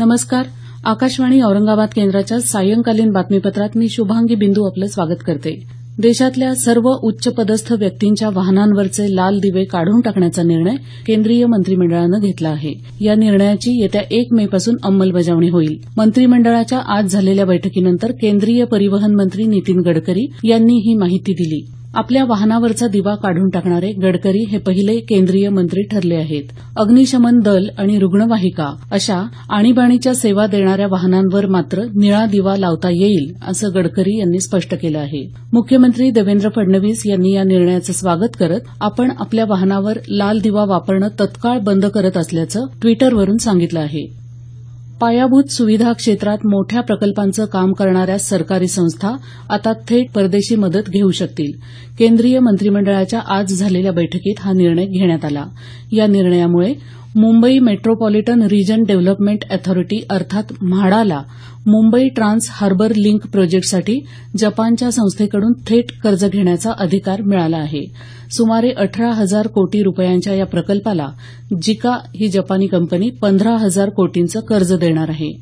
नमस्कार. आकाशवाणी औरंगाबाद केंद्राच्या सायंकालीन बातमीपत्रात मी शुभांगी बिंदू आपलं स्वागत करते. देशातल्या सर्व उच्चपदस्थ व्यक्तींच्या वाहनांवरचे लाल दिवे काढून टाकण्याचा निर्णय केंद्रीय मंत्रिमंडळानं घेतला आहे. या निर्णयाची येत्या 1 मेपासून अंमलबजावणी होईल. मंत्रिमंडळाच्या आज झालेल्या बैठकीनंतर केंद्रीय परिवहन मंत्री नितीन गडकरी यांनी ही माहिती दिली. आपल्या वाहनावरचा दिवा काढून टाकणारे गडकरी हे पहिले केंद्रीय मंत्री ठरले आहेत. अग्निशमन दल आणि रुग्णवाहिका अशा आणीबाणीच्या सेवा देणाऱ्या वाहनांवर मात्र निळा दिवा लावता येईल असं गडकरी यांनी स्पष्ट केलं आहे. मुख्यमंत्री देवेंद्र फडणवीस यांनी या निर्णयाचं स्वागत करत आपण आपल्या वाहनावर लाल दिवा वापरणं तत्काळ बंद करत असल्याचं ट्विटरवरून सांगितलं आहे. पायाभूत सुविधा क्षेत्रात मोठ्या प्रकल्पांचं काम करणाऱ्या सरकारी संस्था आता थेट परदेशी मदत घेऊ शकतील. केंद्रीय मंत्रिमंडळाच्या आज झालेल्या बैठकीत हा निर्णय घेण्यात आला. या निर्णयामुळे Mumbai metropolitan region development authority अर्थात म्हाडाला मुंबई ट्रान्स हार्बर लिंक प्रोजेक्टसाठी जपानच्या संस्थेकडून थेट कर्ज घेण्याचा अधिकार मिळाला आहे. सुमारे 18,000 कोटी रुपयांच्या या प्रकल्पाला जिका ही जपानी कंपनी 15,000 कोटींचं कर्ज देणार आहे.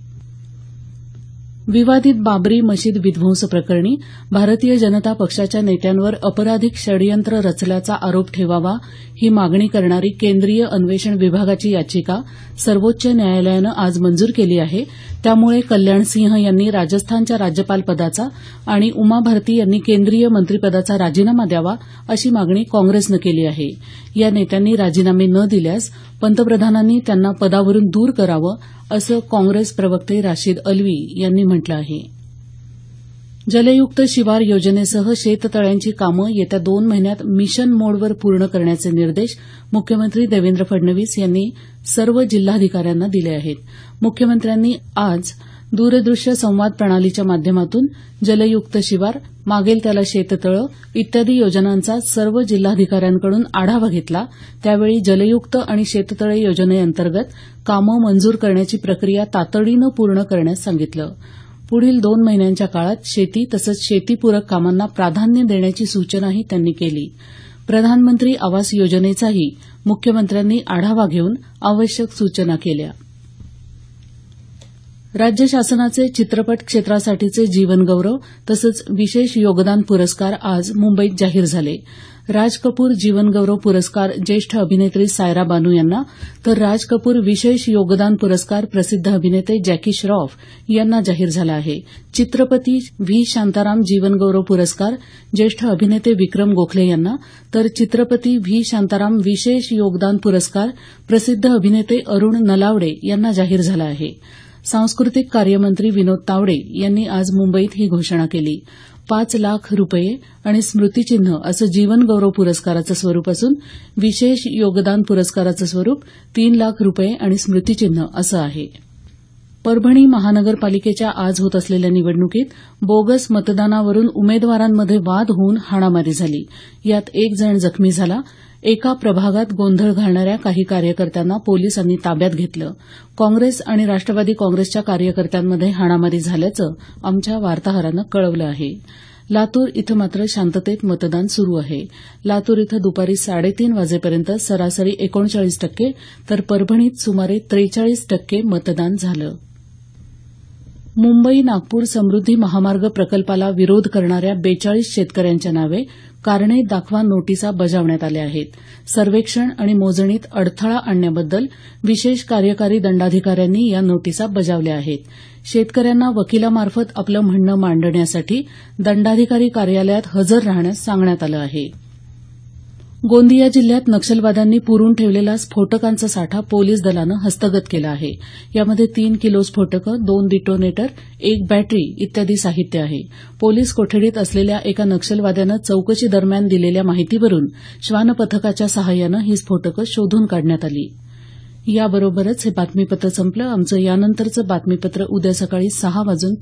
विवादित बाबरी मशीद विध्वंस प्रकरणी भारतीय जनता पक्षाच्या नेत्यांवर अपराधिक षडयंत्र रचल्याचा आरोप ठेवावा ही मागणी करणारी केंद्रीय अन्वेषण विभागाची याचिका सर्वोच्च न्यायालयानं आज मंजूर केली आहे. त्यामुळे कल्याण सिंह यांनी राजस्थानच्या राज्यपालपदाचा आणि उमा भारती यांनी केंद्रीय मंत्रिपदाचा राजीनामा द्यावा अशी मागणी काँग्रेसनं केली आहे. या नेत्यांनी राजीनामे न दिल्यास पंतप्रधानांनी त्यांना पदावरून दूर करावं असं काँग्रेस प्रवक्ते राशिद अल्वी यांनी म्हटलं आहे. जलयुक्त शिवार योजनेसह शेततळ्यांची कामं येत्या 2 महिन्यात मिशन मोडवर पूर्ण करण्याचे निर्देश मुख्यमंत्री देवेंद्र फडणवीस यांनी सर्व जिल्हाधिकाऱ्यांना दिले आहेत. मुख्यमंत्र्यांनी आज दूरदृश्य संवाद प्रणालीच्या माध्यमातून जलयुक्त शिवार, मागेल त्याला शेततळं इत्यादी योजनांचा सर्व जिल्हाधिकाऱ्यांकडून आढावा घेतला. त्यावेळी जलयुक्त आणि शेततळे योजनेअंतर्गत कामं मंजूर करण्याची प्रक्रिया तातडीनं पूर्ण करण्यास सांगितलं. पुढील 2 महिन्यांच्या काळात शेती तसंच शेतीपूरक कामांना प्राधान्य देण्याची सूचनाही त्यांनी केली. प्रधानमंत्री आवास योजनेचाही मुख्यमंत्र्यांनी आढावा घेऊन आवश्यक सूचना केल्या. राज्य शासनाचे चित्रपट क्षेत्रासाठीचे जीवनगौरव तसंच विशेष योगदान पुरस्कार आज मुंबईत जाहीर झाले. राज कपूर जीवनगौरव पुरस्कार ज्येष्ठ अभिनेत्री सायरा बानू यांना तर राज कपूर विशेष योगदान पुरस्कार प्रसिद्ध अभिनेते जॅकी श्रॉफ यांना जाहीर झाला आहे. चित्रपती व्ही शांताराम जीवनगौरव पुरस्कार ज्येष्ठ अभिनेते विक्रम गोखले यांना तर चित्रपती व्ही शांताराम विशेष योगदान पुरस्कार प्रसिद्ध अभिनेते अरुण नलावडे यांना जाहीर झाला आहे. सांस्कृतिक कार्यमंत्री विनोद तावडे यांनी आज मुंबईत ही घोषणा केली. 5 लाख रुपये आणि स्मृतिचिन्ह असं जीवनगौरव पुरस्काराचं स्वरूप असून विशेष योगदान पुरस्काराचं स्वरूप 3 लाख रुपये आणि स्मृतिचिन्ह असं आहे. परभणी महानगरपालिकेच्या आज होत असलेल्या निवडणुकीत बोगस मतदानावरून उमेदवारांमध्ये वाद होऊन हाणामारी झाली. यात 1 जण जखमी झाला. एका प्रभागात गोंधळ घालणाऱ्या काही कार्यकर्त्यांना पोलिसांनी ताब्यात घेतलं. काँग्रेस आणि राष्ट्रवादी काँग्रेसच्या कार्यकर्त्यांमध्ये हाणामारी झाल्याचं आमच्या वार्ताहरानं कळवलं आहे. लातूर इथं मात्र शांततेत मतदान सुरू आहे. लातूर इथं दुपारी 3:30 वाजेपर्यंत सरासरी 39% तर परभणीत सुमारे 43% मतदान झालं. मुंबई नागपूर समृद्धी महामार्ग प्रकल्पाला विरोध करणाऱ्या 42 शेतकऱ्यांच्या नावे कारणे दाखवा नोटिसा बजावण्यात आल्या आहेत. सर्वेक्षण आणि मोजणीत अडथळा आणण्याबद्दल विशेष कार्यकारी दंडाधिकाऱ्यांनी या नोटिसा बजावल्या आहेत. शेतकऱ्यांना वकिलामार्फत आपलं म्हणणं मांडण्यासाठी दंडाधिकारी कार्यालयात हजर राहण्यास सांगण्यात आलं आहे. गोंदिया जिल्ह्यात नक्षलवाद्यांनी पुरून ठेवलेला स्फोटकांचा साठा पोलीस दलानं हस्तगत केला आहे. यामध्ये 3 किलो स्फोटकं, 2 डिटोनेटर, 1 बॅटरी इत्यादी साहित्य आहे. पोलीस कोठडीत असलेल्या एका नक्षलवाद्यानं चौकशी दरम्यान दिलेल्या माहितीवरून श्वान पथकाच्या सहाय्यानं ही स्फोटकं शोधून काढण्यात आली. याबरोबरच हे बातमीपत्र संपलं. आमचं यानंतरचं बातमीपत्र उद्या सकाळी 6:50 वाजून